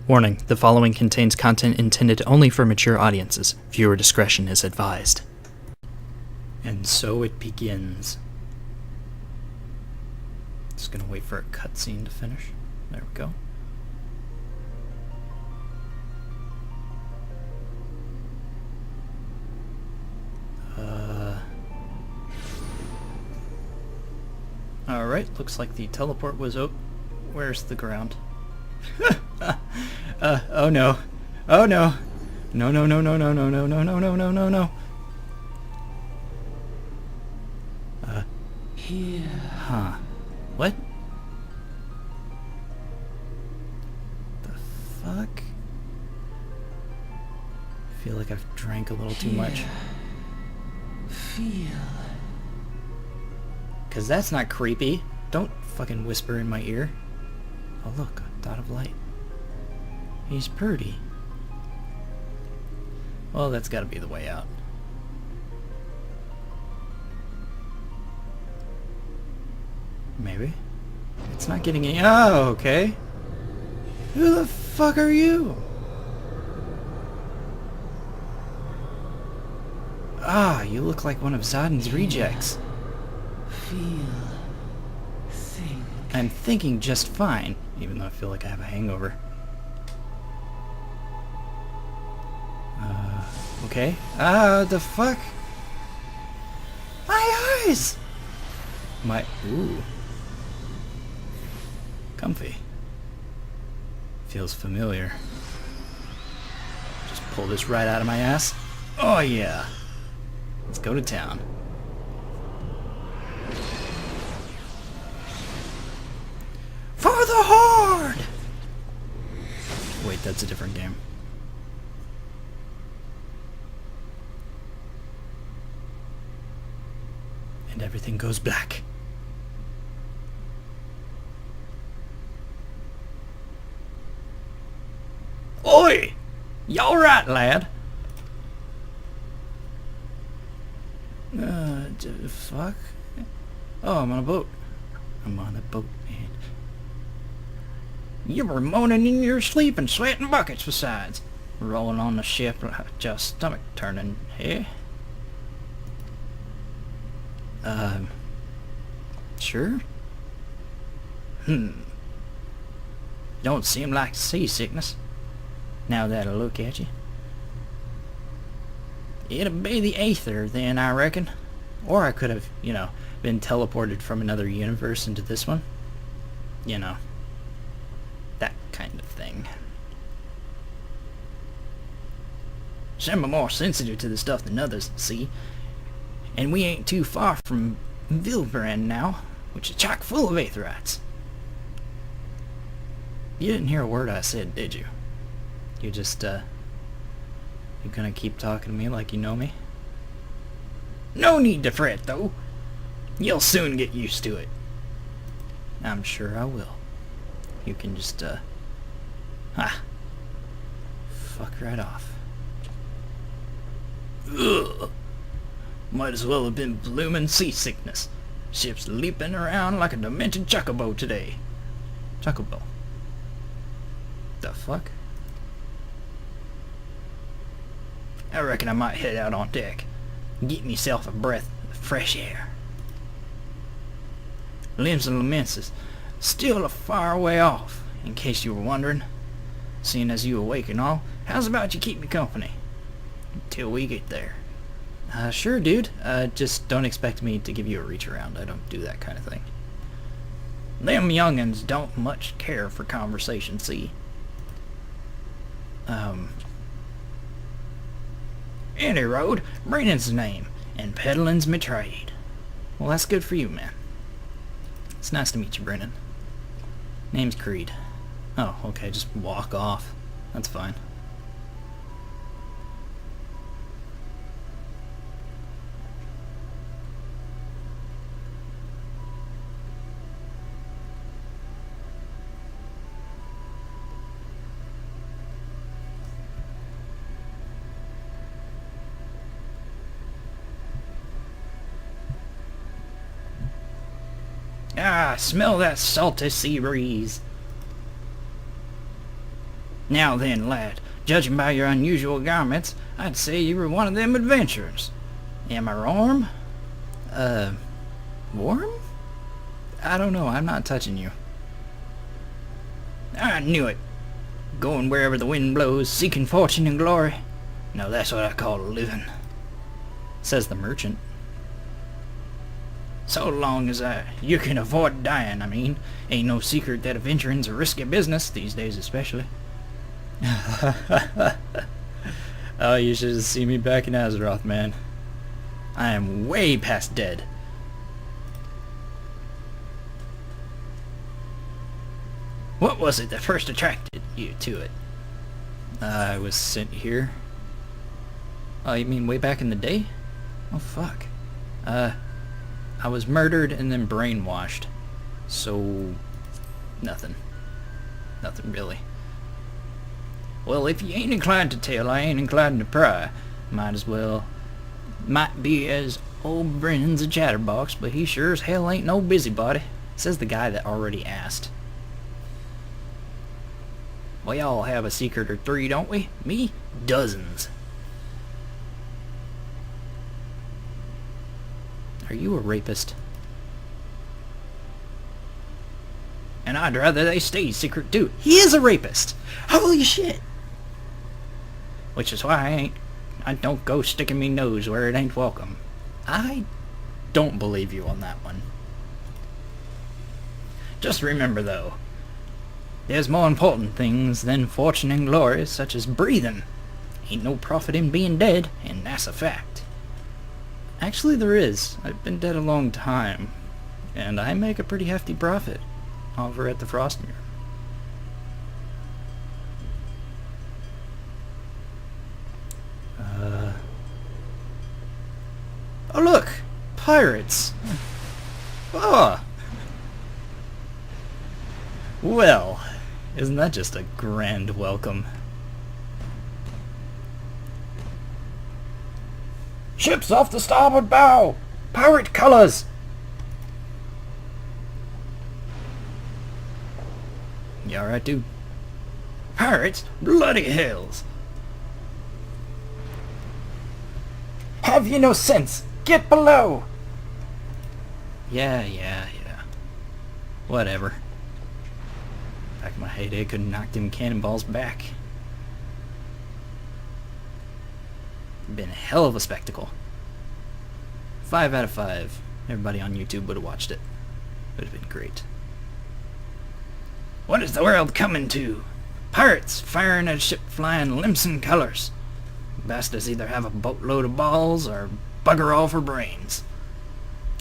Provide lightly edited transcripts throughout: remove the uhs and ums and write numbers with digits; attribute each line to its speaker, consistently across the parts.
Speaker 1: Warning, the following contains content intended only for mature audiences. Viewer discretion is advised. And so it begins. Just gonna wait for a cutscene to finish. There we go. Alright, looks like the teleport was where's the ground? Oh no. Oh no. No, no, no, no, no, no, no, no, no, no, no, no, no.
Speaker 2: Here.
Speaker 1: Huh. What? The fuck? I feel like I've drank a little too much.
Speaker 2: Feel.
Speaker 1: Cause that's not creepy. Don't fucking whisper in my ear. Oh look, a dot of light. He's pretty. Well, that's gotta be the way out. Maybe. It's not getting any— oh, okay. Who the fuck are you? Ah, you look like one of Zodin's rejects.
Speaker 2: Feel. Think.
Speaker 1: I'm thinking just fine, even though I feel like I have a hangover. Okay. The fuck? My eyes! Ooh. Comfy. Feels familiar. Just pull this right out of my ass. Oh yeah. Let's go to town. For the Horde! Wait, that's a different game. And everything goes black. Oi! Y'all right, lad? Fuck? Oh, I'm on a boat. I'm on a boat, man. You were moaning in your sleep and sweating buckets besides. Rolling on the ship, just stomach turning, eh? Sure? Don't seem like seasickness, now that I look at you. It'll be the Aether then, I reckon. Or I could have, you know, been teleported from another universe into this one. You know, that kind of thing. Some are more sensitive to the stuff than others, see? And we ain't too far from Vilbrand now, which is chock full of Aetherites. You didn't hear a word I said, did you? You just, you gonna keep talking to me like you know me? No need to fret, though. You'll soon get used to it. I'm sure I will. You can just, fuck right off. Ugh. Might as well have been bloomin' seasickness. Ship's leaping around like a demented chocobo today. Chocobo? The fuck? I reckon I might head out on deck. Get myself a breath of fresh air. Limbs and Laments is still a far way off, in case you were wondering. Seeing as you awake and all, how's about you keep me company? Until we get there. Sure, dude. Just don't expect me to give you a reach around. I don't do that kind of thing. Them young'uns don't much care for conversation, see? Any road, Brennan's the name, and peddling's my trade. Well, that's good for you, man. It's nice to meet you, Brennan. Name's Kreed. Oh, okay, just walk off. That's fine. Ah, smell that salty sea breeze. Now then, lad, judging by your unusual garments, I'd say you were one of them adventurers. Am I warm? Warm? I don't know, I'm not touching you. I knew it. Going wherever the wind blows, seeking fortune and glory. No, that's what I call living, says the merchant. So long as you can avoid dying, I mean. Ain't no secret that adventuring's a risky business, these days especially. Oh, you should have seen me back in Azeroth, man. I am way past dead. What was it that first attracted you to it? I was sent here. Oh, you mean way back in the day? Oh, fuck. I was murdered and then brainwashed. So, nothing. Nothing really. Well, if you ain't inclined to tell, I ain't inclined to pry. Might be as old Brennan's a chatterbox, but he sure as hell ain't no busybody, says the guy that already asked. We all have a secret or three, don't we? Me? Dozens. Are you a rapist? And I'd rather they stay secret too. He is a rapist! Holy shit! Which is why I don't go sticking me nose where it ain't welcome. I don't believe you on that one. Just remember though, there's more important things than fortune and glory, such as breathing. Ain't no profit in being dead, and that's a fact. Actually there is. I've been dead a long time, and I make a pretty hefty profit over at the Frostmere. Oh look! Pirates! Oh! Well, isn't that just a grand welcome? Ships off the starboard bow! Pirate colors! You alright, dude? Pirates? Bloody hells! Have you no sense? Get below! Yeah. Whatever. Back in my heyday, couldn't knock them cannonballs back. Been a hell of a spectacle. 5 out of 5. Everybody on YouTube would have watched it. Would have been great. What is the world coming to? Pirates firing at a ship flying limson colors. Bastards either have a boatload of balls or bugger all for brains.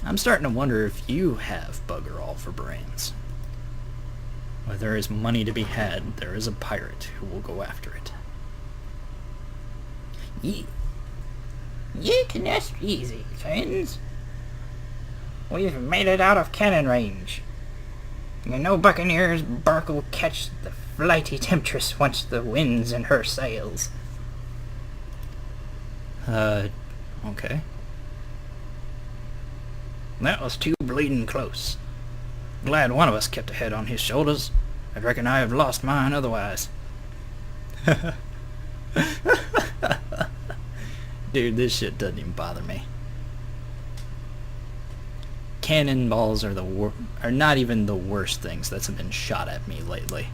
Speaker 1: I'm starting to wonder if you have bugger all for brains. Where there is money to be had, there is a pirate who will go after it. You can rest easy, friends. We've made it out of cannon range. And no buccaneer's bark will catch the flighty temptress once the wind's in her sails. Okay. That was too bleeding close. Glad one of us kept a head on his shoulders. I reckon I have lost mine otherwise. Dude, this shit doesn't even bother me. Cannonballs are not even the worst things that's been shot at me lately.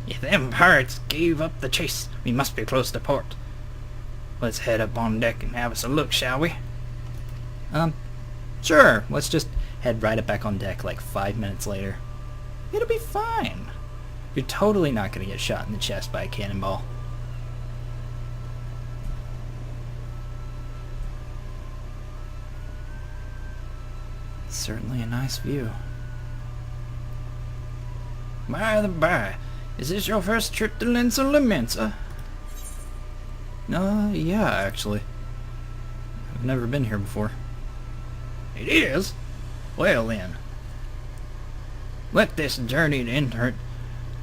Speaker 1: If them pirates gave up the chase, we must be close to port. Let's head up on deck and have us a look, shall we? Sure. Let's just head right up back on deck like 5 minutes later. It'll be fine. You're totally not going to get shot in the chest by a cannonball. Certainly a nice view. By the by, is this your first trip to Linsa Limensa? Yeah, actually. I've never been here before. It is? Well then. Let this journeyed intern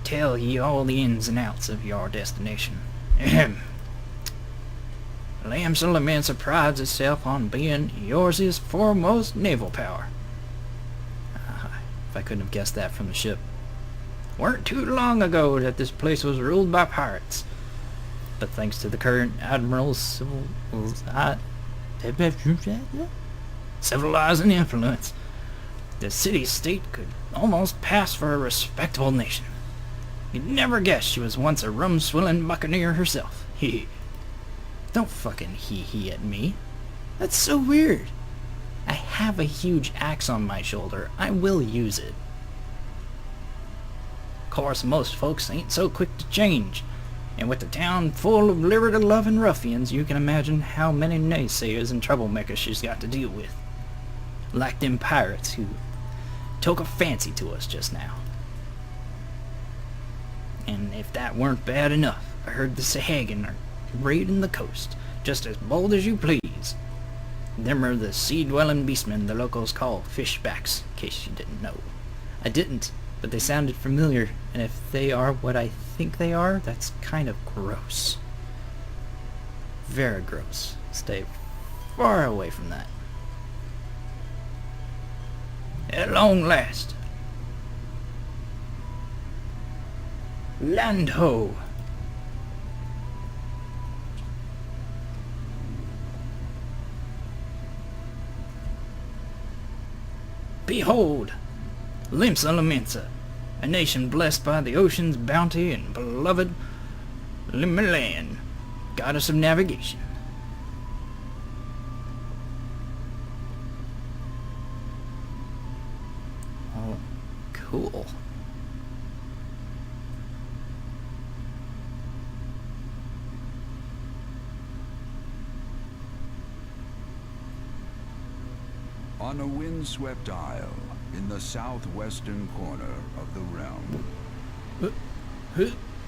Speaker 1: tell ye all the ins and outs of your destination. Ahem. Lamsa Limensa prides itself on being Eorzea's foremost naval power. If I couldn't have guessed that from the ship. Weren't too long ago that this place was ruled by pirates. But thanks to the current admiral's civilizing influence, the city-state could almost pass for a respectable nation. You'd never guess she was once a rum-swilling buccaneer herself. Hee. Don't fucking hee-hee at me. That's so weird. I have a huge axe on my shoulder. I will use it. Of course, most folks ain't so quick to change. And with the town full of liberty-loving ruffians, you can imagine how many naysayers and troublemakers she's got to deal with. Like them pirates who took a fancy to us just now. And if that weren't bad enough, I heard the Sahagin are raiding the coast, just as bold as you please. Them are the sea-dwelling beastmen the locals call fishbacks, in case you didn't know. I didn't, but they sounded familiar, and if they are what I think they are, that's kind of gross. Very gross. Stay far away from that. At long last. Land ho! Behold! Limsa Lamensa, a nation blessed by the ocean's bounty and beloved Limmelan, goddess of navigation. Oh, cool.
Speaker 3: On a windswept isle in the southwestern corner of the realm.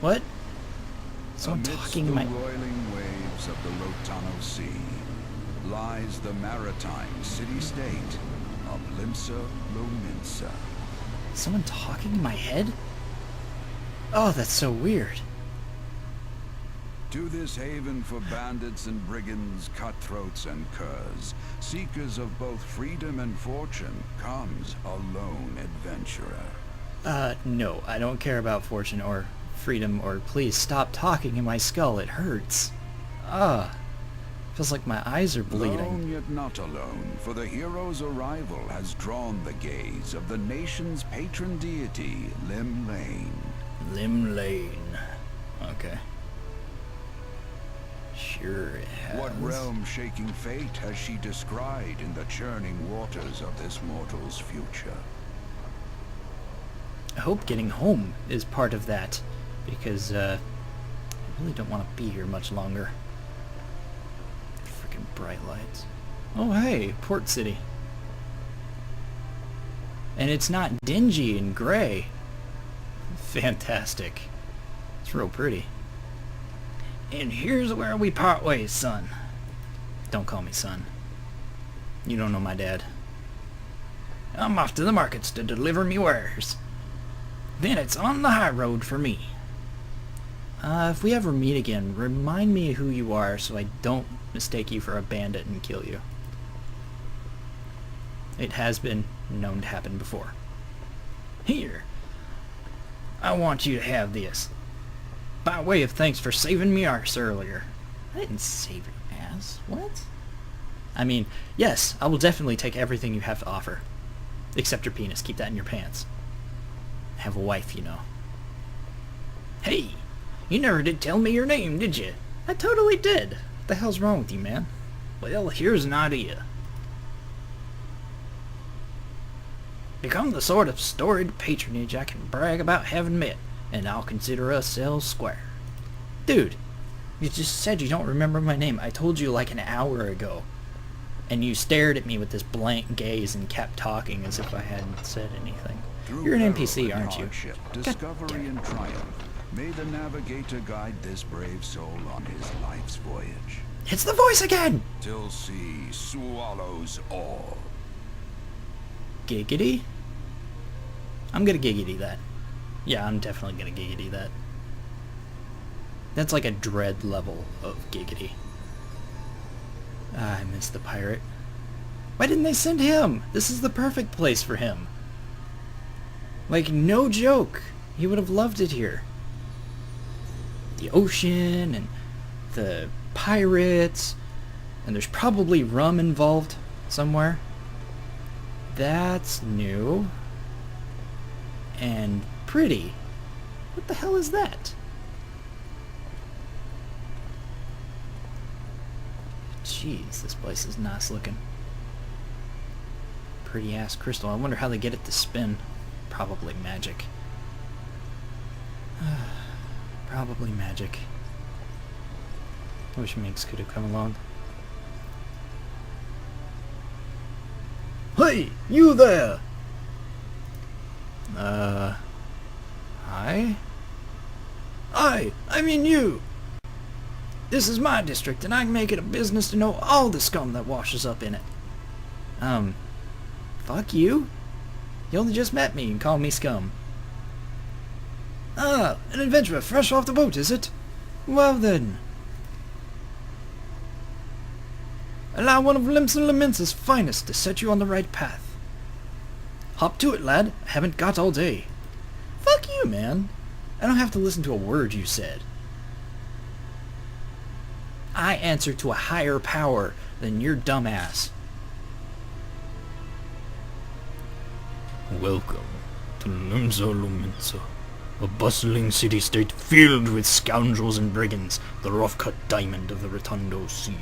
Speaker 1: What? Someone
Speaker 3: Amidst
Speaker 1: talking
Speaker 3: the
Speaker 1: my...
Speaker 3: roiling waves of the Rotano Sea lies the maritime city-state of Limsa Lominsa.
Speaker 1: Someone talking in my head? Oh, that's so weird.
Speaker 3: To this haven for bandits and brigands, cutthroats and curs, seekers of both freedom and fortune, comes a lone adventurer.
Speaker 1: No, I don't care about fortune or freedom, or please stop talking in my skull, it hurts. Feels like my eyes are bleeding.
Speaker 3: Lone yet not alone, for the hero's arrival has drawn the gaze of the nation's patron deity, Limlane.
Speaker 1: Limlane. Okay. Sure it has.
Speaker 3: What realm-shaking fate has she descried in the churning waters of this mortal's future?
Speaker 1: I hope getting home is part of that, because I really don't want to be here much longer. Freaking bright lights. Oh hey, Port City. And it's not dingy and gray. Fantastic. It's real pretty. And here's where we part ways, son. Don't call me son. You don't know my dad. I'm off to the markets to deliver me wares. Then it's on the high road for me. If we ever meet again, remind me who you are so I don't mistake you for a bandit and kill you. It has been known to happen before. Here. I want you to have this. By way of thanks for saving me arse earlier. I didn't save your ass. What? I mean, yes, I will definitely take everything you have to offer. Except your penis. Keep that in your pants. I have a wife, you know. Hey! You never did tell me your name, did you? I totally did. What the hell's wrong with you, man? Well, here's an idea. Become the sort of storied patronage I can brag about having met, and I'll consider ourselves square. Dude, you just said you don't remember my name. I told you like an hour ago. And you stared at me with this blank gaze and kept talking as if I hadn't said anything. You're an NPC, aren't you?
Speaker 3: Discovery and triumph. May the navigator guide this brave soul on his life's voyage.
Speaker 1: It's the voice again!
Speaker 3: Till sea swallows all.
Speaker 1: Giggity? I'm gonna giggity that. Yeah, I'm definitely gonna giggity that. That's like a dread level of giggity. I miss the pirate. Why didn't they send him? This is the perfect place for him. Like, no joke. He would have loved it here. The ocean and the pirates, and there's probably rum involved somewhere. That's new. And pretty. What the hell is that? Jeez, this place is nice looking. Pretty ass crystal. I wonder how they get it to spin. Probably magic. Probably magic. I wish Minx could have come along. Hey, you there! Hi? I mean you! This is my district, and I make it a business to know all the scum that washes up in it. Fuck you? You only just met me and called me scum. Ah, an adventurer fresh off the boat, is it? Well then. Allow one of Limsa Lamensa's finest to set you on the right path. Hop to it, lad. I haven't got all day. Fuck you, man. I don't have to listen to a word you said. I answer to a higher power than your dumbass.
Speaker 4: Welcome to Limsa Lamensa, a bustling city-state filled with scoundrels and brigands, the rough-cut diamond of the Rotundo Sea.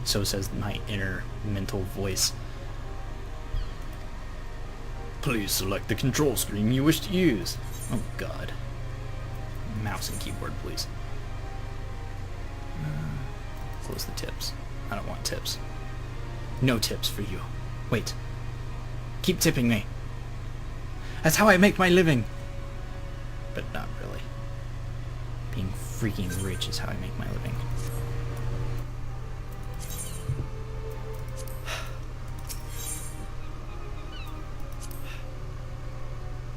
Speaker 1: So says my inner mental voice.
Speaker 4: Please select the control screen you wish to use.
Speaker 1: Oh god. Mouse and keyboard, please. Close the tips. I don't want tips. No tips for you. Wait. Keep tipping me. That's how I make my living. But not really. Being freaking rich is how I make my living.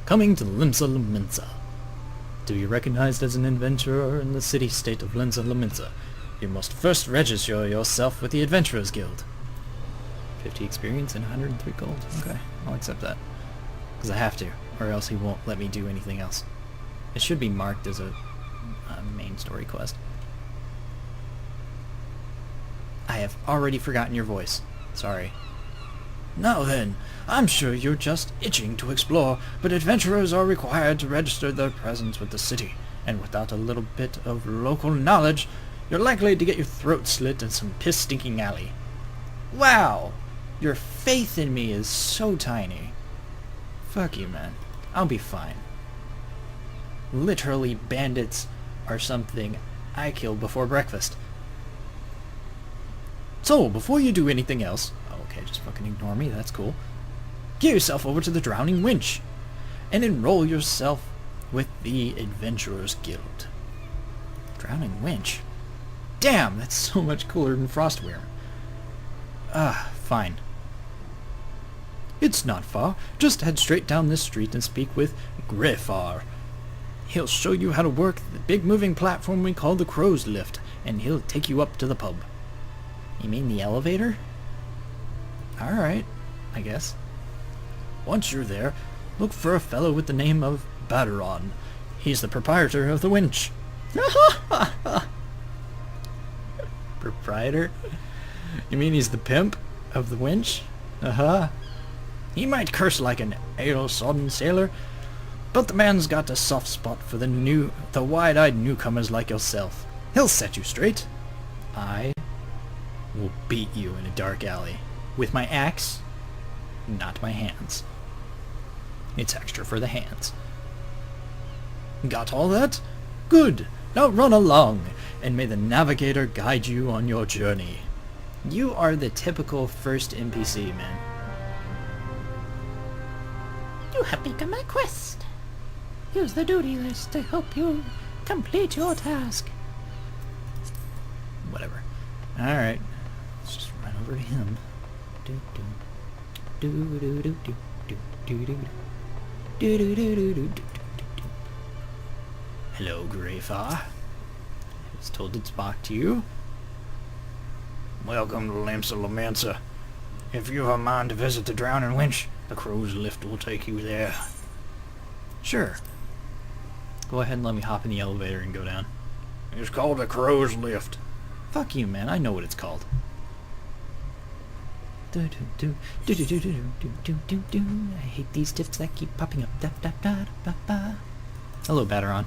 Speaker 1: Coming to Limsa Lamensa. To be recognized as an adventurer in the city-state of Limsa Lamensa, you must first register yourself with the Adventurers Guild. 50 experience and 103 gold. Okay, I'll accept that. Because I have to, or else he won't let me do anything else. It should be marked as a main story quest. I have already forgotten your voice. Sorry. Now then, I'm sure you're just itching to explore, but adventurers are required to register their presence with the city, and without a little bit of local knowledge, you're likely to get your throat slit in some piss-stinking alley. Wow! Your faith in me is so tiny. Fuck you, man. I'll be fine. Literally, bandits are something I kill before breakfast. So, before you do anything else... Oh, okay, just fucking ignore me, that's cool. Get yourself over to the Drowning Winch, and enroll yourself with the Adventurers Guild. Drowning Winch? Damn, that's so much cooler than Frostwear. Fine. It's not far. Just head straight down this street and speak with Grefar. He'll show you how to work the big moving platform we call the Crow's Lift, and he'll take you up to the pub. You mean the elevator? Alright, I guess. Once you're there, look for a fellow with the name of Baderon. He's the proprietor of the winch. Proprietor? You mean he's the pimp of the winch? Uh-huh. He might curse like an ale-sodden sailor, but the man's got a soft spot for the wide-eyed newcomers like yourself. He'll set you straight. I will beat you in a dark alley. With my axe, not my hands. It's extra for the hands. Got all that? Good. Now run along, and may the navigator guide you on your journey. You are the typical first NPC, man.
Speaker 5: You have begun my quest. Use the duty list to help you complete your task.
Speaker 1: Whatever. Alright. Let's just run over to him. Do do do do do do do do do do do do do do. Hello, Greyfar. I was told to talk to you.
Speaker 4: Welcome to Limsa Lamensa. If you have a mind to visit the Drowning Winch, the Crow's Lift will take you there.
Speaker 1: Sure.
Speaker 4: Go ahead and let me hop in the elevator and go down.
Speaker 1: It's called a crow's lift.
Speaker 4: Fuck you, man. I know what it's called. I hate these tips that keep popping up. Hello, Batteron.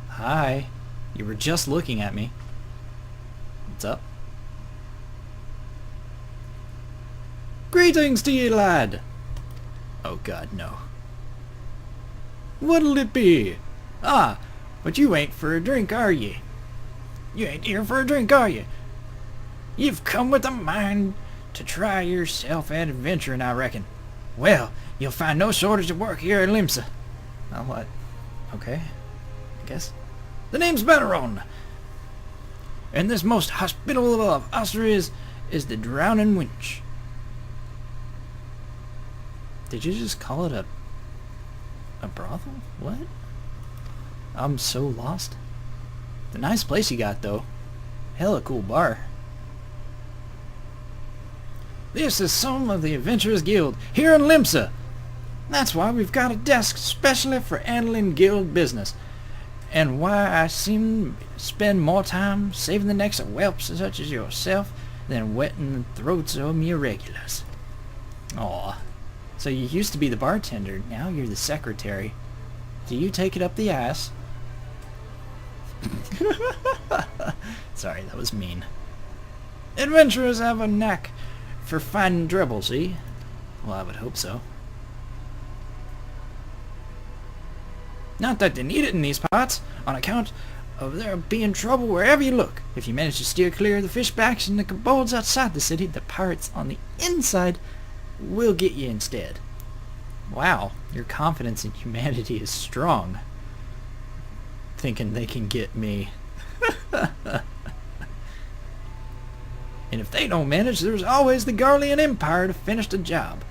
Speaker 4: Hi. You were just looking at me. What's up? Greetings to ye, lad! Oh god, no. What'll it be? Ah, but you ain't for a drink, are ye? You ain't here for a drink, are ye? You've come with a mind to try yourself at adventuring, I reckon. Well, you'll find no shortage of work here in Limsa. Oh, what? Okay. I guess. The name's Batteron. And this most hospitable of ossuaries is the Drowning Winch. Did you just call it a brothel? What? I'm so lost. It's a nice place you got, though. Hella cool bar. This is some of the Adventurers Guild here in Limsa. That's why we've got a desk specially for handling guild business. And why I seem to spend more time saving the necks of whelps such as yourself than wetting the throats of me irregulars. Aw. So you used to be the bartender, now you're the secretary. Do you take it up the ass? Sorry, that was mean. Adventurers have a knack for finding trouble, see? Well, I would hope so. Not that they need it in these parts, on account of there being trouble wherever you look. If you manage to steer clear of the fishbacks and the kobolds outside the city, the pirates on the inside will get you instead. Wow, your confidence in humanity is strong. Thinking they can get me. And if they don't manage, there's always the Garlean Empire to finish the job.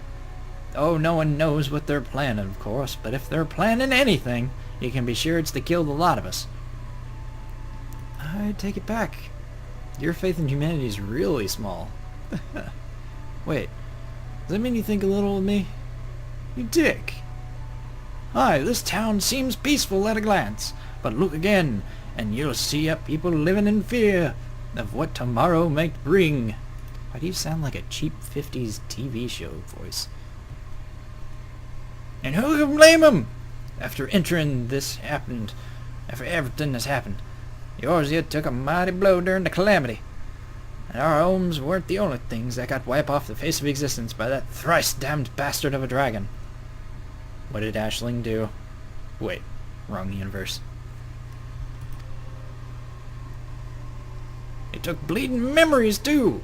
Speaker 4: Oh, no one knows what they're planning, of course, but if they're planning anything, you can be sure it's to kill the lot of us. I take it back. Your faith in humanity is really small. Wait, does that mean you think a little of me? You dick. Aye, this town seems peaceful at a glance, but look again, and you'll see a people living in fear of what tomorrow might bring. Why do you sound like a cheap 50s TV show voice? And who can blame him? After everything that's happened, Eorzea took a mighty blow during the calamity. And our homes weren't the only things that got wiped off the face of existence by that thrice-damned bastard of a dragon. What did Aisling do? Wait, wrong universe. It took bleeding memories, too.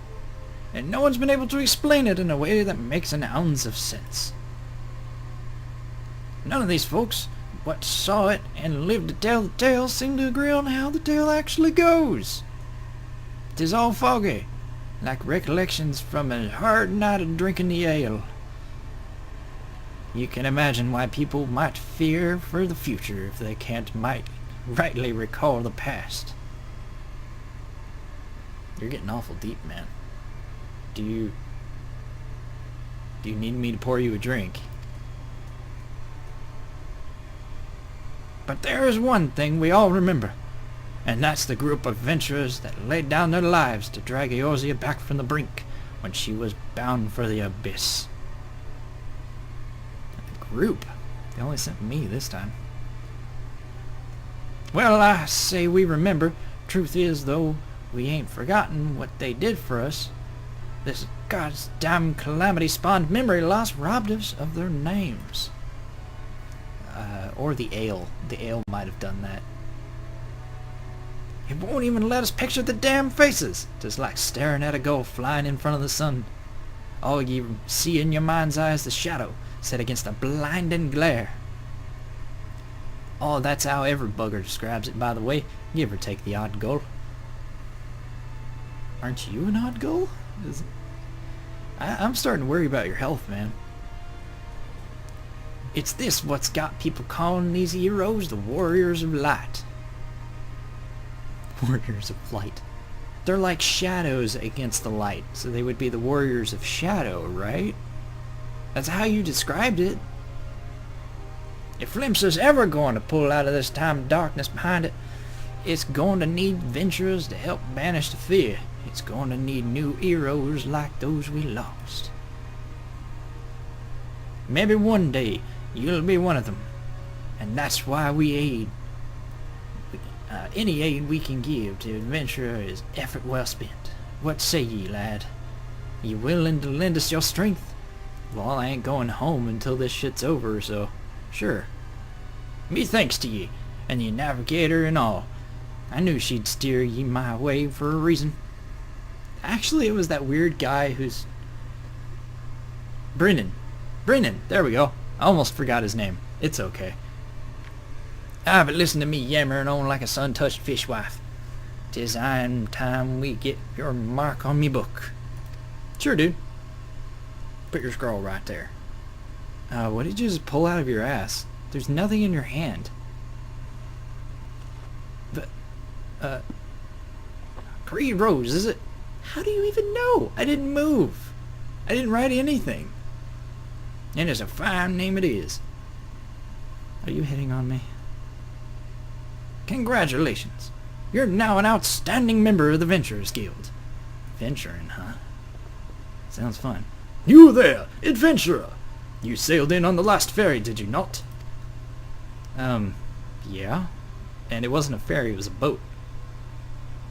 Speaker 4: And no one's been able to explain it in a way that makes an ounce of sense. None of these folks what saw it and lived to tell the tale seem to agree on how the tale actually goes. 'Tis all foggy, like recollections from a hard night of drinking the ale. You can imagine why people might fear for the future if they can't rightly recall the past. You're getting awful deep, man. Do you need me to pour you a drink? But there is one thing we all remember, and that's the group of adventurers that laid down their lives to drag Eorzea back from the brink when she was bound for the abyss. The group? They only sent me this time. Well, I say we remember. Truth is, though, we ain't forgotten what they did for us. This goddamn calamity spawned memory loss, robbed us of their names. Or the ale. The ale might have done that. It won't even let us picture the damn faces. Just like staring at a gull flying in front of the sun. All you see in your mind's eye is the shadow set against a blinding glare. Oh, that's how every bugger describes it, by the way. Give or take the odd gull. Aren't you an odd gull? I'm starting to worry about your health, man. It's this what's got people calling these heroes the Warriors of Light. Warriors of Light. They're like shadows against the light, so they would be the Warriors of Shadow, right? That's how you described it. If Flimster's ever going to pull out of this time of darkness behind it, it's going to need adventurers to help banish the fear. It's going to need new heroes like those we lost. Maybe one day you'll be one of them. And that's why we aid. Any aid we can give to adventurer is effort well spent. What say ye, lad? You willing to lend us your strength? Well, I ain't going home until this shit's over, so sure. Me thanks to ye, and ye navigator and all. I knew she'd steer ye my way for a reason. Actually, it was that weird guy who's... Brennan, there we go. I almost forgot his name. It's okay. Ah, but listen to me yammering on like a sun-touched fishwife. 'Tis time we get your mark on me book. Sure, dude. Put your scroll right there. What did you just pull out of your ass? There's nothing in your hand. But, Kreed Rose, is it? How do you even know? I didn't move. I didn't write anything. And it's a fine name it is. Are you hitting on me? Congratulations. You're now an outstanding member of the Venturers Guild. Venturing, huh? Sounds fun. You there, adventurer! You sailed in on the last ferry, did you not? Yeah. And it wasn't a ferry, it was a boat.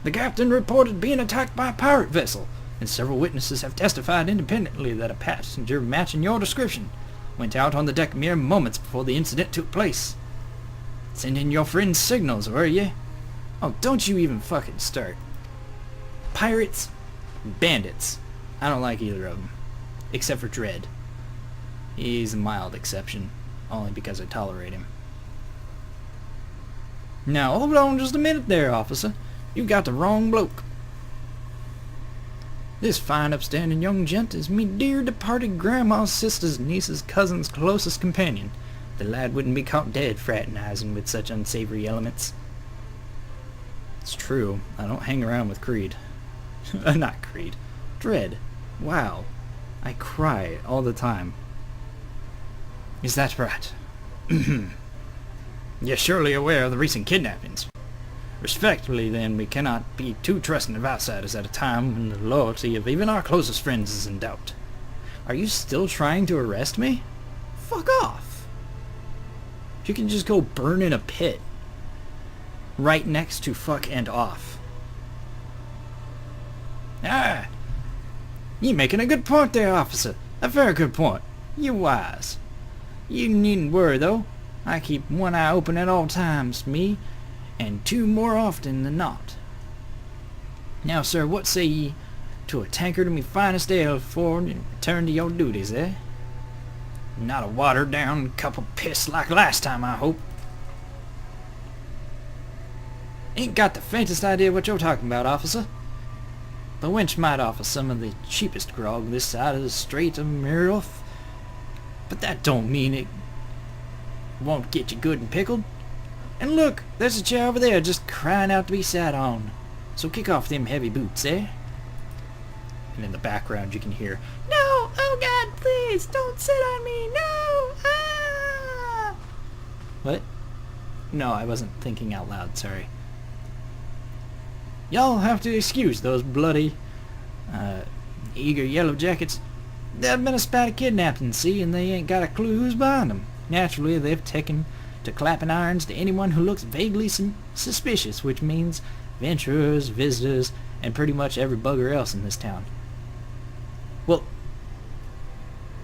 Speaker 4: The captain reported being attacked by a pirate vessel, and several witnesses have testified independently that a passenger matching your description went out on the deck mere moments before the incident took place. Sending your friends signals, were ye? Oh, don't you even fucking start. Pirates, bandits. I don't like either of them. Except for Dread. He's a mild exception, only because I tolerate him. Now, hold on just a minute there, officer. You got the wrong bloke. This fine, upstanding young gent is me dear departed grandma's sister's niece's cousin's closest companion. The lad wouldn't be caught dead fraternizing with such unsavory elements. It's true. I don't hang around with Kreed. Not Kreed. Dread. Wow. I cry all the time. Is that right? You're surely aware of the recent kidnappings. Respectfully, then, we cannot be too trusting of outsiders at a time when the loyalty of even our closest friends is in doubt. Are you still trying to arrest me? Fuck off! You can just go burn in a pit. Right next to fuck and off. Ah! You making a good point there, officer. A very good point. You're wise. You needn't worry, though. I keep one eye open at all times, me, and two more often than not. Now, sir, what say ye to a tankard of me finest ale for and return to your duties, eh? Not a watered-down cup of piss like last time, I hope. Ain't got the faintest idea what you're talking about, officer. The wench might offer some of the cheapest grog this side of the Strait of Mirrorth, but that don't mean it won't get you good and pickled. And look, there's a chair over there just crying out to be sat on. So kick off them heavy boots, eh? And in the background you can hear, "No! Oh God, please, don't sit on me! No! Ah!" What? No, I wasn't thinking out loud, sorry. Y'all have to excuse those bloody, eager yellow jackets. There've been a spat of kidnapping, see, and they ain't got a clue who's behind them. Naturally, they've taken to clapping irons to anyone who looks vaguely suspicious, which means venturers, visitors, and pretty much every bugger else in this town. Well,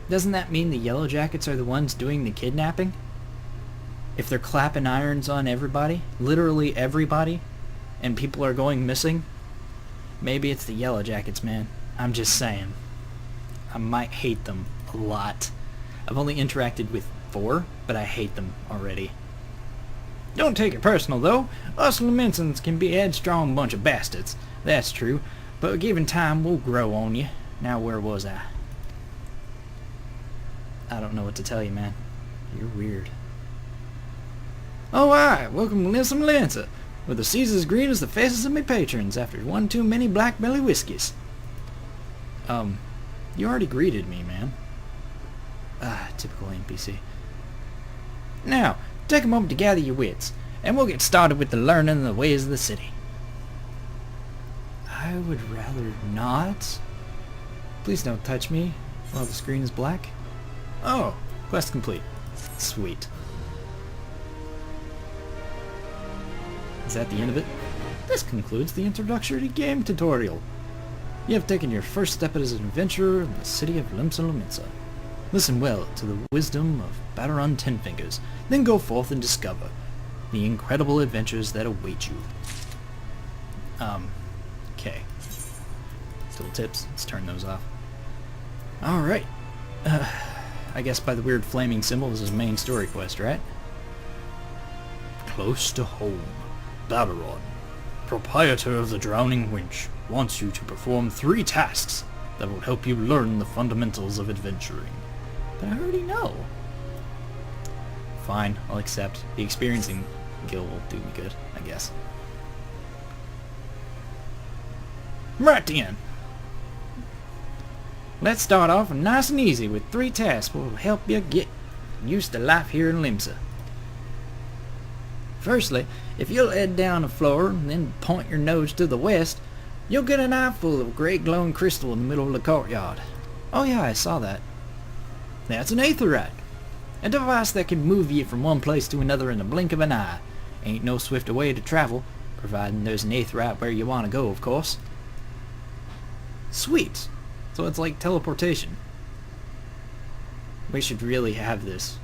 Speaker 4: doesn't that mean the yellow jackets are the ones doing the kidnapping? If they're clapping irons on everybody, literally everybody, and people are going missing, maybe it's the yellow jackets, man. I'm just saying. I might hate them a lot. I've only interacted with 4, but I hate them already. Don't take it personal, though. Us Lamentsons can be a headstrong bunch of bastards. That's true. But given time, we'll grow on you. Now, where was I? I don't know what to tell you, man. You're weird. Oh, aye. Welcome to some Lancer, with the seas as green as the faces of me patrons after one too many black belly whiskeys. You already greeted me, man. Typical NPC. Now, take a moment to gather your wits, and we'll get started with the learning of the ways of the city. I would rather not. Please don't touch me while the screen is black. Oh, quest complete. Sweet. Is that the end of it? This concludes the introductory game tutorial. You have taken your first step as an adventurer in the city of Limsa. Listen well to the wisdom of Batarun Tenfingers, then go forth and discover the incredible adventures that await you. Okay. Little tips, let's turn those off. Alright. I guess by the weird flaming symbol this is main story quest, right? Close to home. Batarun, proprietor of the Drowning Winch, wants you to perform 3 tasks that will help you learn the fundamentals of adventuring. But I already know. Fine, I'll accept. The experiencing guild will do me good, I guess. Right then. Let's start off nice and easy with 3 tasks that will help you get used to life here in Limsa. Firstly, if you'll head down the floor and then point your nose to the west, you'll get an eyeful of grey glowing crystal in the middle of the courtyard. Oh yeah, I saw that. That's an aetheryte. A device that can move you from one place to another in the blink of an eye. Ain't no swifter way to travel, providing there's an aetheryte where you want to go, of course. Sweet. So it's like teleportation. We should really have this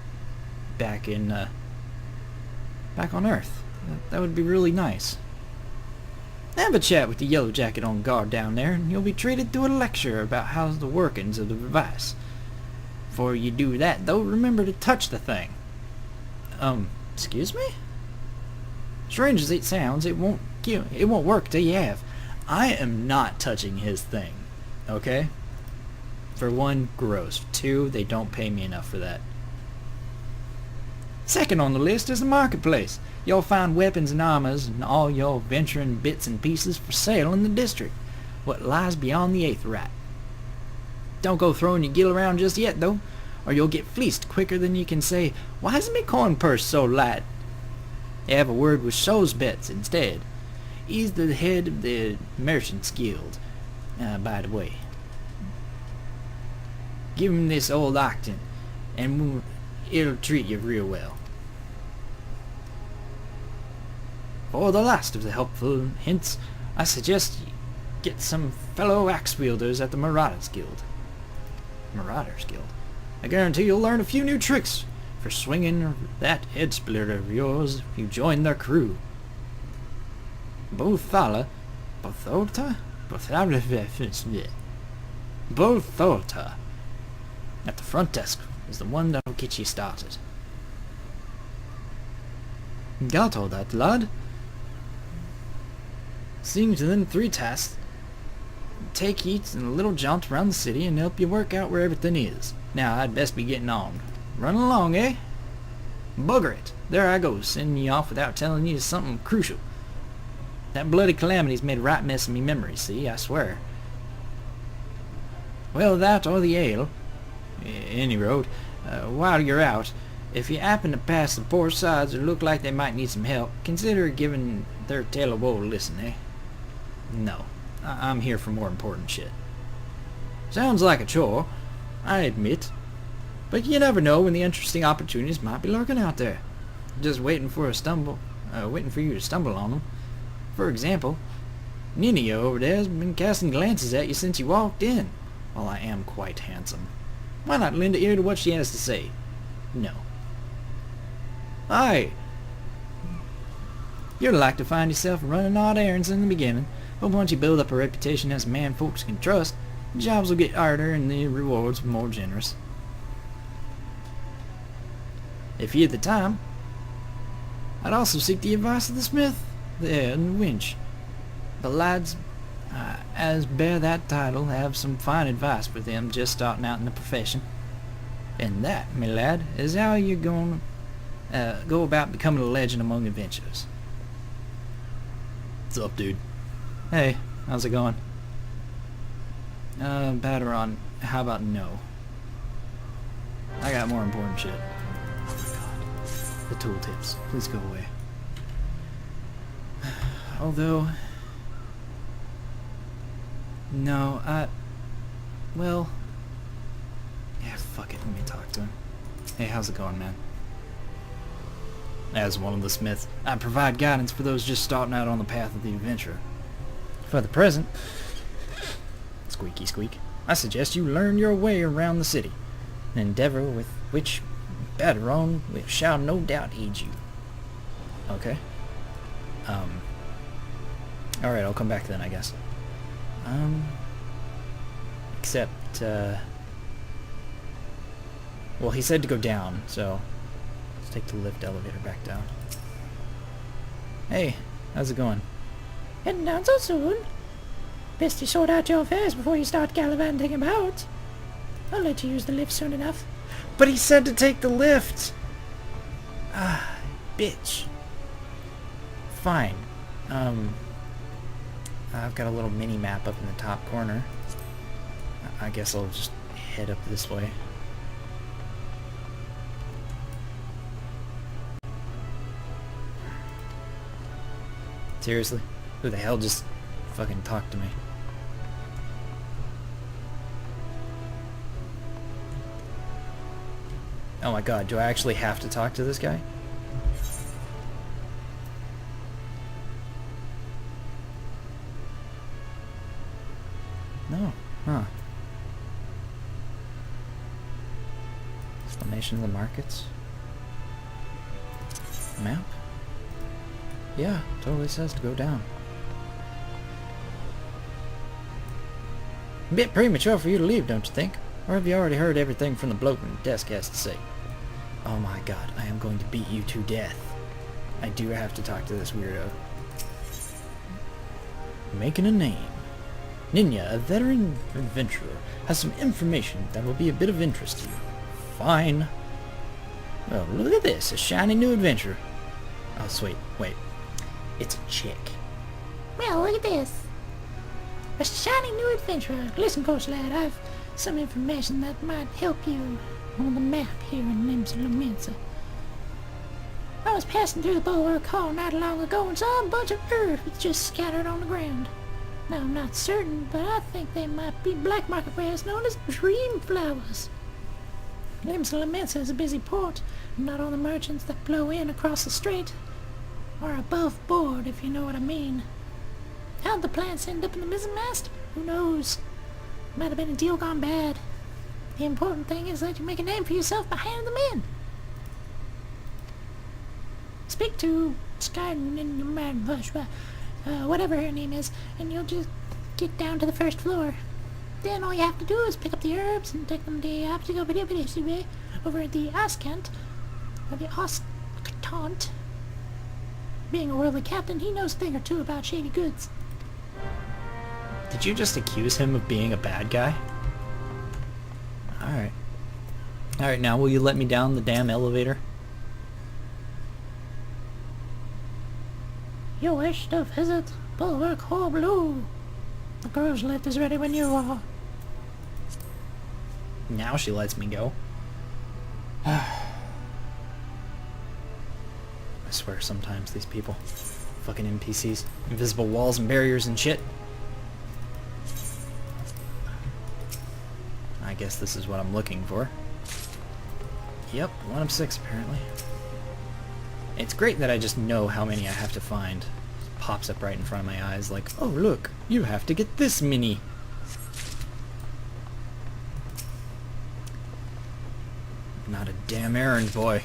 Speaker 4: back on Earth. That would be really nice. Have a chat with the yellow jacket on guard down there, and you'll be treated to a lecture about how the workings of the device. Before you do that, though, remember to touch the thing. Excuse me? Strange as it sounds, it won't work till you have. I am not touching his thing. Okay? For 1, gross. 2, they don't pay me enough for that. Second on the list is the marketplace. You'll find weapons and armors and all your venturing bits and pieces for sale in the district, what lies beyond the aetheryte. Don't go throwing your gill around just yet, though, or you'll get fleeced quicker than you can say, "Why is my coin purse so light?" Have a word with Shosbets instead. He's the head of the Merchants Guild, by the way. Give him this old octant, and it'll treat you real well. For the last of the helpful hints, I suggest you get some fellow axe wielders at the Marauders Guild. Marauders Guild. I guarantee you'll learn a few new tricks for swinging that head splitter of yours if you join their crew. Bolthala at the front desk is the one that'll get you started. Got all that, lad? Seeing to them 3 tasks, take each in a little jaunt around the city and help you work out where everything is. Now, I'd best be getting on. Running along, eh? Bugger it. There I go, sending you off without telling you something crucial. That bloody calamity's made a right mess of me memory, see, I swear. Well, that or the ale. Any road. While you're out, if you happen to pass the poor sides or look like they might need some help, consider giving their tale of woe a listen, eh? No. I'm here for more important shit. Sounds like a chore, I admit. But you never know when the interesting opportunities might be lurking out there. Just waiting for you to stumble on them. For example, Nina over there has been casting glances at you since you walked in. Well, I am quite handsome. Why not lend an ear to what she has to say? No. Aye. You'd like to find yourself running odd errands in the beginning, but once you build up a reputation as a man folks can trust, the jobs will get harder and the rewards more generous. If you had the time, I'd also seek the advice of the smith there in the winch. The lads as bear that title have some fine advice for them just starting out in the profession. And that, me lad, is how you're going to go about becoming a legend among adventurers. What's up, dude? Hey, how's it going? Batarun, how about no? I got more important shit. Oh my god. The tooltips. Please go away. Although... No, well... Yeah, fuck it. Let me talk to him. Hey, how's it going, man? As one of the smiths, I provide guidance for those just starting out on the path of the adventurer. For the present, squeaky squeak, I suggest you learn your way around the city, an endeavor with which Baderon shall no doubt aid you. Okay. Alright, I'll come back then, I guess. Except, well, he said to go down, so let's take the lift elevator back down. Hey, how's it going?
Speaker 5: Heading down so soon? Best you sort out your affairs before you start gallivanting about. I'll let you use the lift soon enough.
Speaker 4: But he said to take the lift! Ah, bitch. Fine. I've got a little mini-map up in the top corner. I guess I'll just head up this way. Seriously? Who the hell just fucking talked to me? Oh my god, do I actually have to talk to this guy? No. Huh. Explanation of the markets. Map? Yeah, totally says to go down. A bit premature for you to leave, don't you think? Or have you already heard everything from the bloke on the desk has to say? Oh my god, I am going to beat you to death. I do have to talk to this weirdo. Making a name. Ninya, a veteran adventurer, has some information that will be a bit of interest to you. Fine. Well, look at this, a shiny new adventurer. Oh, sweet, wait. It's a chick.
Speaker 5: Well, look at this. A shiny new adventurer. Listen, coach lad, I've some information that might help you on the map here in Limsa. I was passing through the Bulwark Hall not long ago and saw a bunch of herbs just scattered on the ground. Now, I'm not certain, but I think they might be black market wares known as dream flowers. Limsa is a busy port, and not all the merchants that blow in across the strait are above board, if you know what I mean. How'd the plants end up in the mizzenmast? Who knows? Might have been a deal gone bad. The important thing is that you make a name for yourself by handing them in. Speak to whatever her name is, and you'll just get down to the first floor. Then all you have to do is pick up the herbs and take them to over at the Ascant, or the Osctant. Being a worldly captain, he knows a thing or two about shady goods.
Speaker 4: Did you just accuse him of being a bad guy? Alright. Alright, now will you let me down the damn elevator?
Speaker 5: You wish to visit Bulwark Hall Blue. The girl's lift is ready when you are.
Speaker 4: Now she lets me go. I swear sometimes these people. Fucking NPCs. Invisible walls and barriers and shit. I guess this is what I'm looking for. Yep, 1 of 6 apparently. It's great that I just know how many I have to find. It pops up right in front of my eyes like, oh look, you have to get this many. Not a damn errand boy.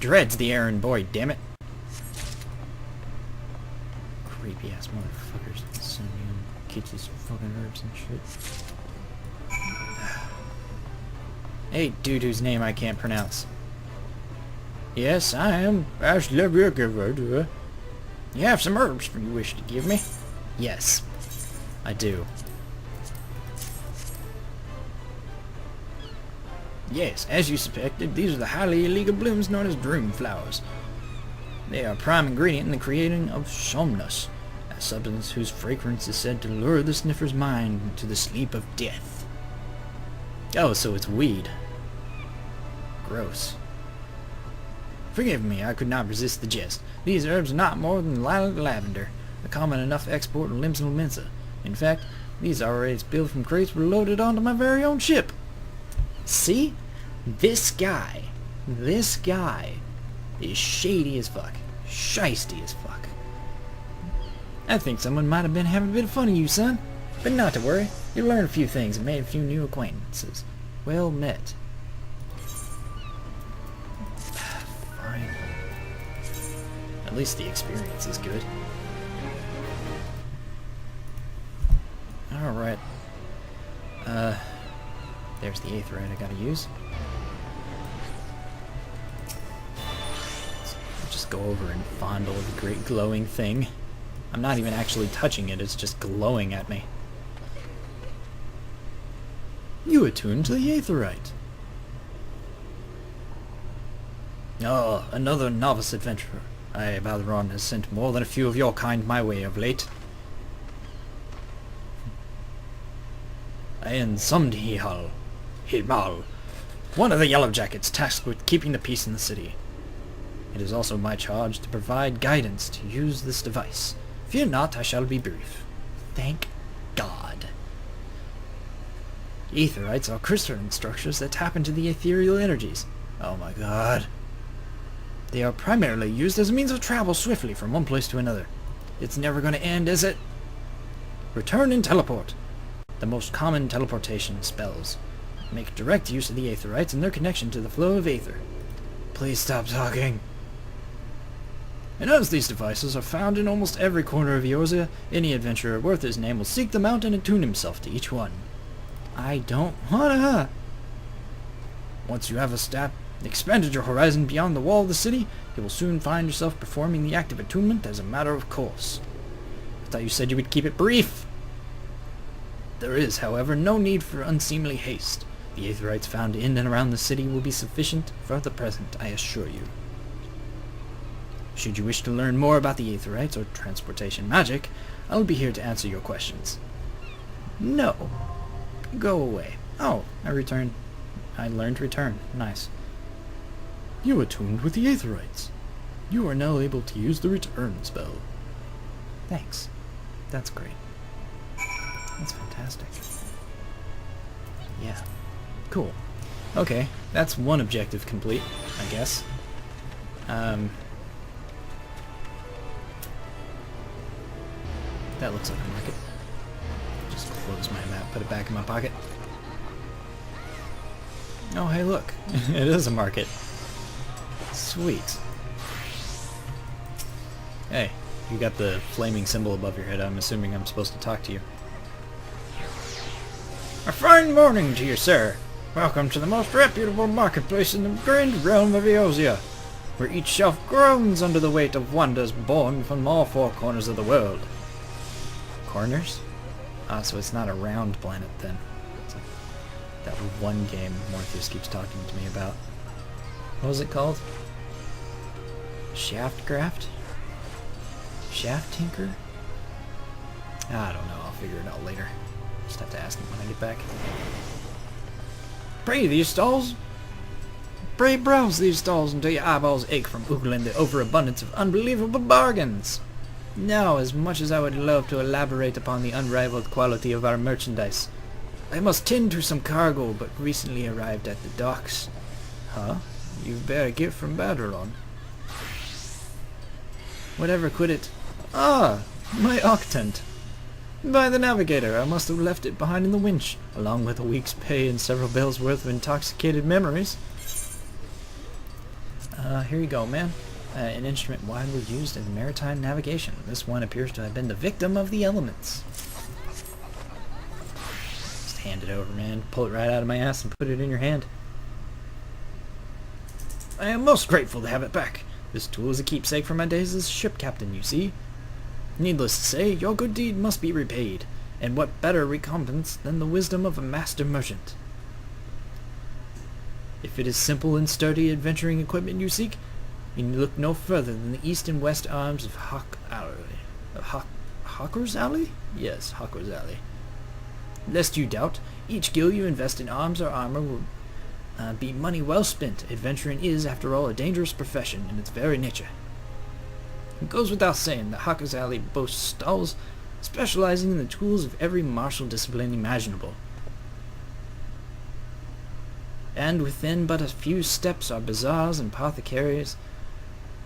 Speaker 4: Dread's the errand boy, damn it. Creepy ass motherfuckers sending him kids these fucking herbs and shit. Hey, dude whose name I can't pronounce. Yes, I am Ascians. You have some herbs you wish to give me? Yes, I do. Yes, as you suspected, these are the highly illegal blooms known as dream flowers. They are a prime ingredient in the creating of somnus, a substance whose fragrance is said to lure the sniffer's mind to the sleep of death. Oh, so it's weed. Gross. Forgive me, I could not resist the jest. These herbs are not more than lilac lavender, a common enough export in Limsa Lominsa. In fact, these already spilled from crates were loaded onto my very own ship. See? This guy is shady as fuck. Shiesty as fuck. I think someone might have been having a bit of fun of you, son. But not to worry. You learned a few things and made a few new acquaintances. Well met. Fine. At least the experience is good. Alright. There's the aetheryte I gotta use. Let's just go over and fondle the great glowing thing. I'm not even actually touching it, it's just glowing at me. You attuned to the aetheryte. Oh, another novice adventurer. Valeron has sent more than a few of your kind my way of late. And Sumdihal, Himal, one of the Yellow Jackets tasked with keeping the peace in the city. It is also my charge to provide guidance to use this device. Fear not, I shall be brief. Thank God. Aetherites are crystalline structures that tap into the ethereal energies. Oh my God. They are primarily used as a means of travel swiftly from one place to another. It's never going to end, is it? Return and teleport. The most common teleportation spells make direct use of the aetherites and their connection to the flow of aether. Please stop talking. And as these devices are found in almost every corner of Eorzea, any adventurer worth his name will seek them out and attune himself to each one. I don't wanna. Once you have expanded your horizon beyond the wall of the city, you will soon find yourself performing the act of attunement as a matter of course. I thought you said you would keep it brief. There is, however, no need for unseemly haste. The aetherites found in and around the city will be sufficient for the present, I assure you. Should you wish to learn more about the aetherites or transportation magic, I will be here to answer your questions. No. Go away. Oh, I learned return. Nice. You attuned with the aetherites. You are now able to use the return spell. Thanks. That's great. That's fantastic. Yeah. Cool. Okay, that's one objective complete, I guess. That looks like a market. Just close my map, put it back in my pocket. Oh, hey, look. It is a market. Sweet. Hey, you got the flaming symbol above your head. I'm assuming I'm supposed to talk to you. A fine morning to you, sir. Welcome to the most reputable marketplace in the grand realm of Eorzea, where each shelf groans under the weight of wonders born from all four corners of the world. Corners? Ah, so it's not a round planet then. It's like that one game Morpheus keeps talking to me about. What was it called? Shaftcraft? Shaft Tinker? I don't know, I'll figure it out later. Just have to ask him when I get back. Pray browse these stalls until your eyeballs ache from oogling the overabundance of unbelievable bargains. Now, as much as I would love to elaborate upon the unrivaled quality of our merchandise, I must tend to some cargo but recently arrived at the docks. Huh? You bear a gift from Badalon. Whatever could it... Ah! My octant! By the navigator, I must have left it behind in the winch, along with a week's pay and several bells worth of intoxicated memories. Here you go, man. An instrument widely used in maritime navigation. This one appears to have been the victim of the elements. Just hand it over, man. Pull it right out of my ass and put it in your hand. I am most grateful to have it back. This tool is a keepsake from my days as ship captain, you see. Needless to say, your good deed must be repaid, and what better recompense than the wisdom of a master merchant? If it is simple and sturdy adventuring equipment you seek, you need look no further than the east and west arms of Hawker's Alley? Yes, Hawker's Alley. Lest you doubt,
Speaker 1: Each gil you invest in arms or armor will be money well spent. Adventuring is, after all, a dangerous profession in its very nature. It goes without saying that Hawker's Alley boasts stalls specializing in the tools of every martial discipline imaginable. And within but a few steps are bazaars and apothecaries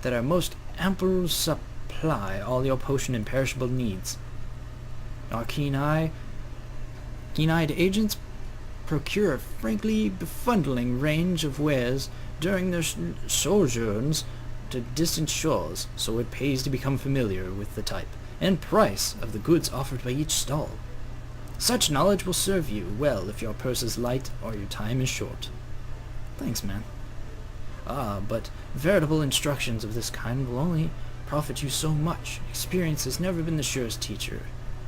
Speaker 1: that are most ample supply all your potion and perishable needs. Our keen-eyed agents procure a frankly befuddling range of wares during their sojourns to distant shores, so it pays to become familiar with the type and price of the goods offered by each stall. Such knowledge will serve you well if your purse is light or your time is short. Thanks, man. But veritable instructions of this kind will only profit you so much. Experience has never been the surest teacher,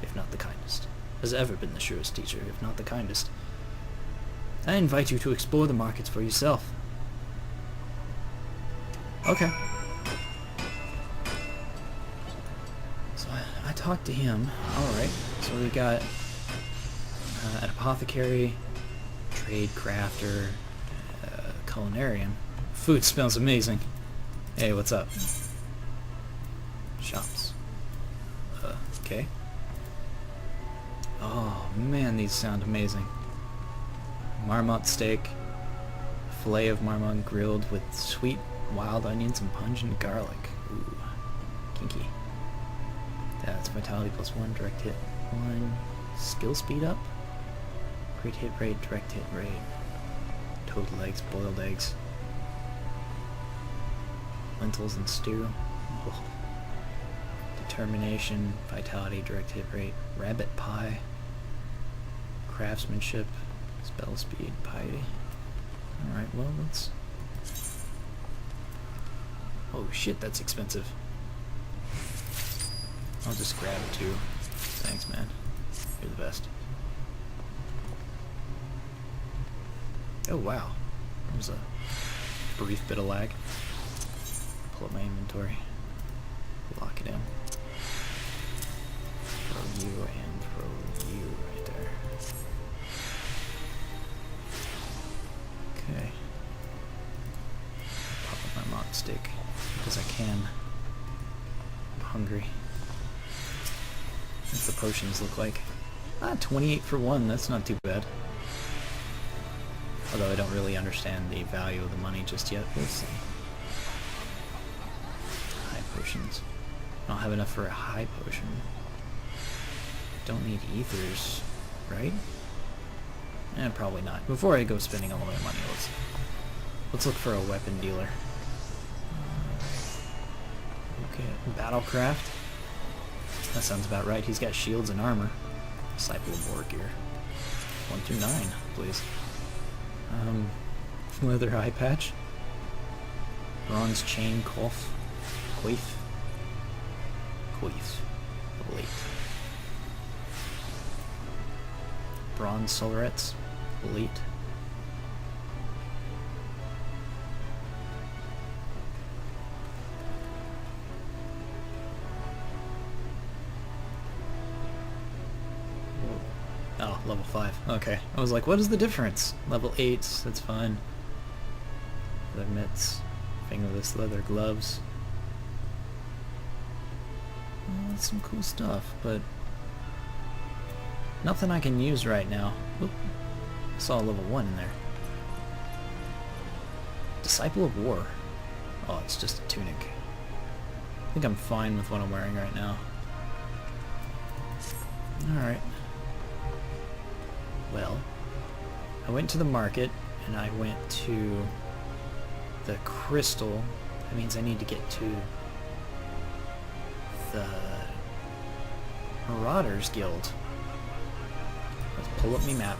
Speaker 1: if not the kindest. Has ever been the surest teacher, if not the kindest. I invite you to explore the markets for yourself. Okay. So I talked to him. Alright. So we got an apothecary, trade crafter, culinarian. Food smells amazing. Hey, what's up? Shops. Okay. Oh man, these sound amazing. Marmot steak, fillet of marmot grilled with sweet wild onions and pungent garlic. Ooh, kinky. That's vitality +1, direct hit 1, skill speed up, crit hit rate, direct hit rate, total eggs, boiled eggs, lentils and stew. Ugh. Determination, vitality, direct hit rate, rabbit pie, craftsmanship, spell speed, piety. Alright, well, let's... Oh shit, that's expensive. I'll just grab 2. Thanks, man. You're the best. Oh wow. There was a brief bit of lag. Pull up my inventory. Lock it in. Throw you and throw you right there. Okay. Pop up my mont stick because I can. I'm hungry. What's the potions look like? 28 for 1, that's not too bad. Although I don't really understand the value of the money just yet. We'll see. High potions. I don't have enough for a high potion. Don't need ethers, right? Probably not. Before I go spending all my money, let's look for a weapon dealer. Okay, Battlecraft. That sounds about right. He's got shields and armor. Disciple of War gear. 1 through 9, please. Leather eye patch. Bronze chain coif. Elite. Bronze solarets. Elite. Oh, level 5. Okay. I was like, what is the difference? Level 8, that's fine. Leather mitts. Fingerless leather gloves. Well, that's some cool stuff, but nothing I can use right now. Oop. I saw a level 1 in there. Disciple of War. Oh, it's just a tunic. I think I'm fine with what I'm wearing right now. Alright. Well, I went to the market, and I went to the crystal. That means I need to get to the Marauders Guild. Let's pull up my map.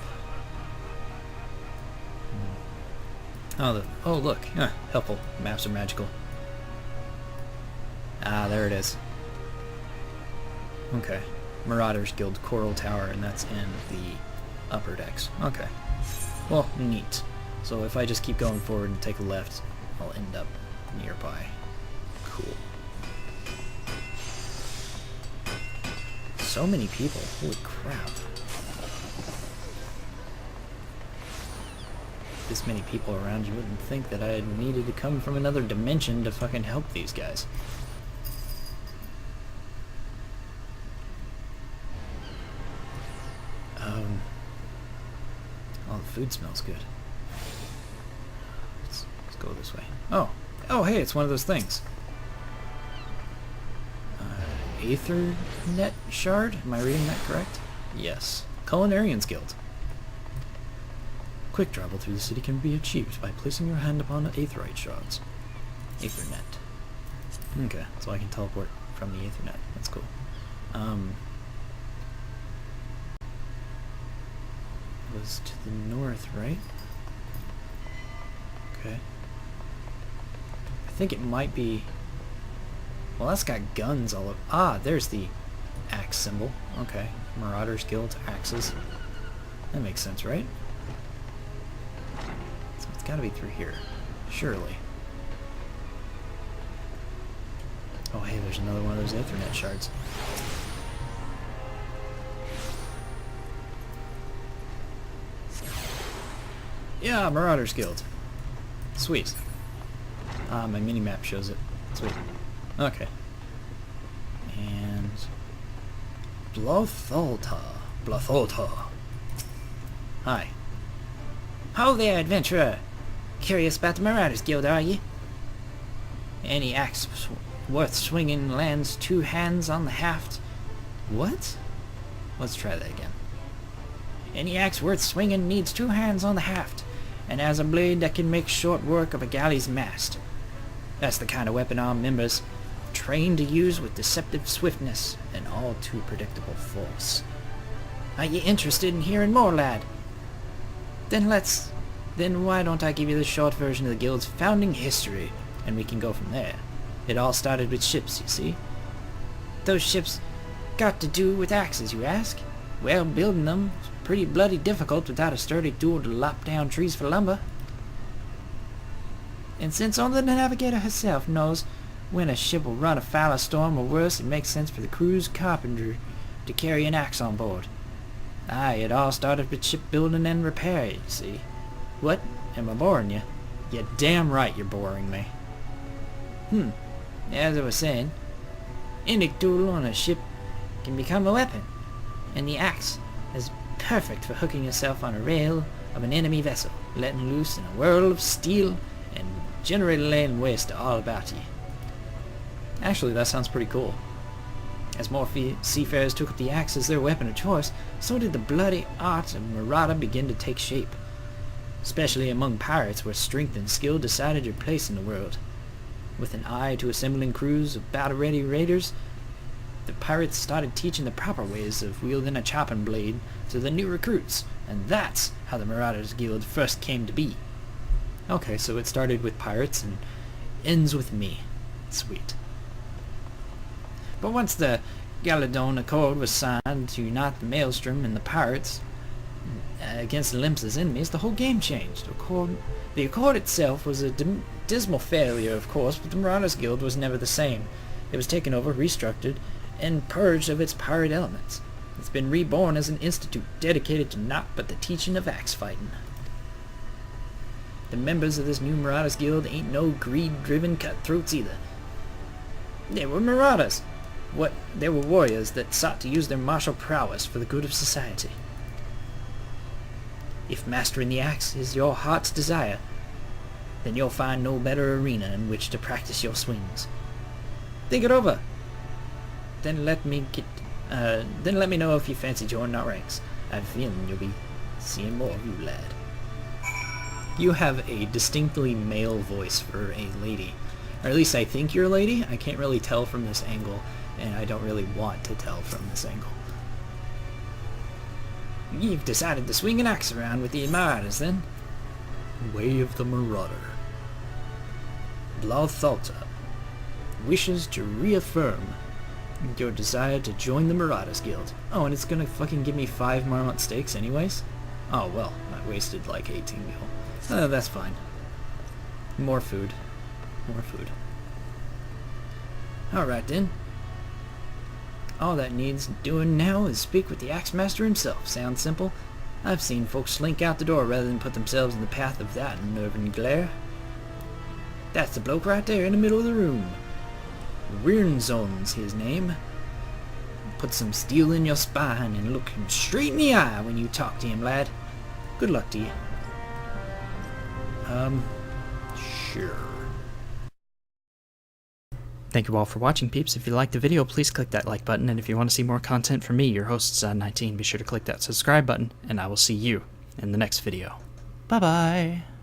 Speaker 1: Oh look, helpful. Maps are magical. Ah, there it is. Okay, Marauders Guild, Coral Tower, and that's in the upper decks. Okay. Well, neat. So if I just keep going forward and take a left, I'll end up nearby. Cool. So many people. Holy crap.
Speaker 4: this many people around, you wouldn't think that I needed to come from another dimension to fucking help these guys. Oh, the food smells good. Let's go this way. Oh, hey, it's one of those things. Aethernet shard? Am I reading that correct? Yes. Culinarian's Guild. Quick travel through the city can be achieved by placing your hand upon aetherite shards. Aethernet. Okay, so I can teleport from the Aethernet. That's cool. It was to the north, right? Okay. I think it might be... Well, that's got guns all over... Ah, there's the axe symbol. Okay. Marauder's Guild, axes. That makes sense, right? So it's gotta be through here. Surely. Oh, hey, there's another one of those Aethernet shards. Yeah, Marauder's Guild. Sweet. Ah, my mini-map shows it. Sweet. Okay. And... Blotholta. Hi.
Speaker 5: Ho there, adventurer! Curious about the Marauders Guild, are you? Any axe worth swinging lands 2 hands on the haft.
Speaker 4: What? Let's try that again.
Speaker 5: Any axe worth swinging needs 2 hands on the haft, and has a blade that can make short work of a galley's mast. That's the kind of weapon our members trained to use with deceptive swiftness and all too predictable force. Are you interested in hearing more, lad? Then why don't I give you the short version of the guild's founding history, and we can go from there. It all started with ships, you see. Those ships got to do with axes, you ask? Well, building them was pretty bloody difficult without a sturdy tool to lop down trees for lumber. And since only the navigator herself knows when a ship will run afoul of storm or worse, it makes sense for the crew's carpenter to carry an axe on board. Aye, it all started with shipbuilding and repair, you see. What? Am I boring you?
Speaker 4: You're damn right you're boring me.
Speaker 5: As I was saying, any tool on a ship can become a weapon, and the axe is perfect for hooking yourself on a rail of an enemy vessel, letting loose in a whirl of steel, and generally laying waste to all about you.
Speaker 4: Actually, that sounds pretty cool.
Speaker 5: As more seafarers took up the axe as their weapon of choice, so did the bloody art of Marauder begin to take shape, especially among pirates where strength and skill decided your place in the world. With an eye to assembling crews of battle-ready raiders, the pirates started teaching the proper ways of wielding a chopping blade to the new recruits, and that's how the Marauders Guild first came to be.
Speaker 4: Okay, so it started with pirates and ends with me. Sweet.
Speaker 5: But once the Galadon Accord was signed to unite the Maelstrom and the pirates against Olympus's enemies, the whole game changed. The Accord itself was a dismal failure, of course, but the Marauders Guild was never the same. It was taken over, restructured, and purged of its pirate elements. It's been reborn as an institute dedicated to naught but the teaching of axe fighting. The members of this new Marauders Guild ain't no greed-driven cutthroats either. They were marauders. They were warriors that sought to use their martial prowess for the good of society. If mastering the axe is your heart's desire, then you'll find no better arena in which to practice your swings. Think it over. Then let me know if you fancy joining our ranks. I have a feeling you'll be seeing more of you, lad.
Speaker 4: You have a distinctly male voice for a lady. Or at least I think you're a lady. I can't really tell from this angle, and I don't really want to tell from this angle.
Speaker 5: You've decided to swing an axe around with the Marauders, then?
Speaker 4: Way of the Marauder.
Speaker 5: Blotholta wishes to reaffirm your desire to join the Marauders Guild.
Speaker 4: Oh, and it's gonna fucking give me 5 Marmot steaks anyways? Oh, well, I wasted like 18 mil. That's fine. More food. More food.
Speaker 5: Alright then. All that needs doing now is speak with the Axe Master himself. Sounds simple?
Speaker 1: I've seen folks slink out the door rather than put themselves in the path of that unnerving glare. That's the bloke right there in the middle of the room. Wyrnzoen's his name. Put some steel in your spine and look him straight in the eye when you talk to him, lad. Good luck to you. Sure. Thank you all for watching, peeps. If you liked the video, please click that like button, and if you want to see more content from me, your host, Zod19, be sure to click that subscribe button, and I will see you in the next video. Bye-bye!